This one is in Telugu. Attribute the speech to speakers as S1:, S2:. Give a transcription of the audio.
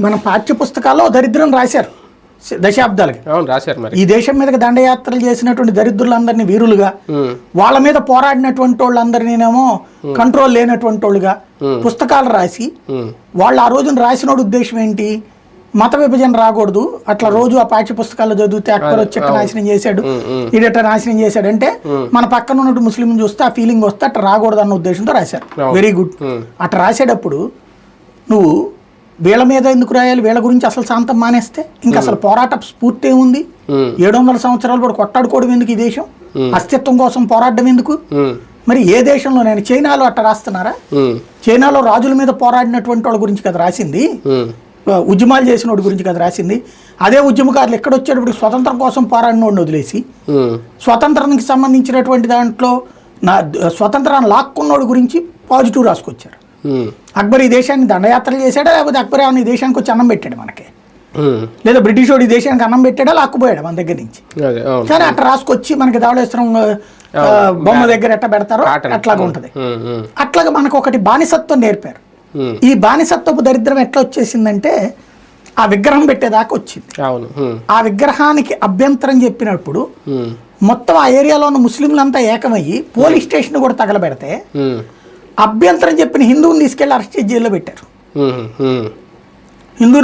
S1: మన పాఠ్య పుస్తకాల్లో దరిద్రం రాశారు దశాబ్దాలుగా. ఈ దేశం మీదకి దండయాత్రలు చేసినటువంటి దరిద్రులందరినీ వీరులుగా, వాళ్ళ మీద పోరాడినటువంటి వాళ్ళందరినేమో కంట్రోల్ లేనటువంటి వాళ్ళుగా పుస్తకాలు రాసి, వాళ్ళు ఆ రోజున రాసినోడు ఉద్దేశం ఏంటి, మత విభజన రాకూడదు, అట్లా రోజు ఆ పాఠ్య పుస్తకాల్లో చదివితే అక్బర్ వచ్చి నాశనం చేశాడు, ఈడట నాశనం చేశాడు అంటే మన పక్కన ఉన్నట్టు ముస్లిం చూస్తే ఆ ఫీలింగ్ వస్తే అట్లా రాకూడదు అన్న ఉద్దేశంతో రాశారు. Very good. అట్లా రాసేటప్పుడు నువ్వు వీళ్ళ మీద ఎందుకు రాయాలి? వీళ్ళ గురించి అసలు శాంతం మానేస్తే ఇంకా అసలు పోరాట స్ఫూర్తి ఏముంది? 700 సంవత్సరాలు కూడా కొట్టాడుకోవడం ఎందుకు? ఈ దేశం అస్తిత్వం కోసం పోరాడడం ఎందుకు? మరి ఏ దేశంలో, నేను చైనాలో అట్లా రాస్తున్నారా? చైనాలో రాజుల మీద పోరాడినటువంటి వాళ్ళ గురించి కదా రాసింది, ఉద్యమాలు చేసిన వాడి గురించి కదా రాసింది. అదే ఉద్యమకారులు ఎక్కడ వచ్చేటప్పుడు స్వతంత్రం కోసం పోరాడిన వాడిని వదిలేసి స్వతంత్రానికి సంబంధించినటువంటి దాంట్లో స్వతంత్రాన్ని లాక్కున్నోడి గురించి పాజిటివ్ రాసుకొచ్చారు. అక్బర్ ఈ దేశాన్ని దండయాత్రలు చేశాడా, లేకపోతే అక్బర్ ఏమన్నా ఈ దేశానికి వచ్చి అన్నం పెట్టాడు మనకి, లేదా బ్రిటిష్ వాడు ఈ దేశానికి అన్నం పెట్టాడా, లాక్కుపోయాడు మన దగ్గర నుంచి. కానీ అట్లా రాసుకొచ్చి మనకి ధవళేశ్వరం బొమ్మ దగ్గర ఎట్లా పెడతారో అట్లాగా ఉంటది. అట్లాగా మనకు ఒకటి బానిసత్వం నేర్పారు. ఈ బానిసత్వపు దరిద్రం ఎట్లా వచ్చేసిందంటే ఆ విగ్రహం పెట్టేదాకా వచ్చింది. ఆ విగ్రహానికి అభ్యంతరం చెప్పినప్పుడు మొత్తం ఆ ఏరియాలో ఉన్న ముస్లింలంతా ఏకమయ్యి పోలీస్ స్టేషన్ కూడా తగలబెడితే అభ్యంతరం చెప్పిన హిందువుని తీసుకెళ్లి అరెస్ట్ చేసి జైల్లో పెట్టారు. హిందూ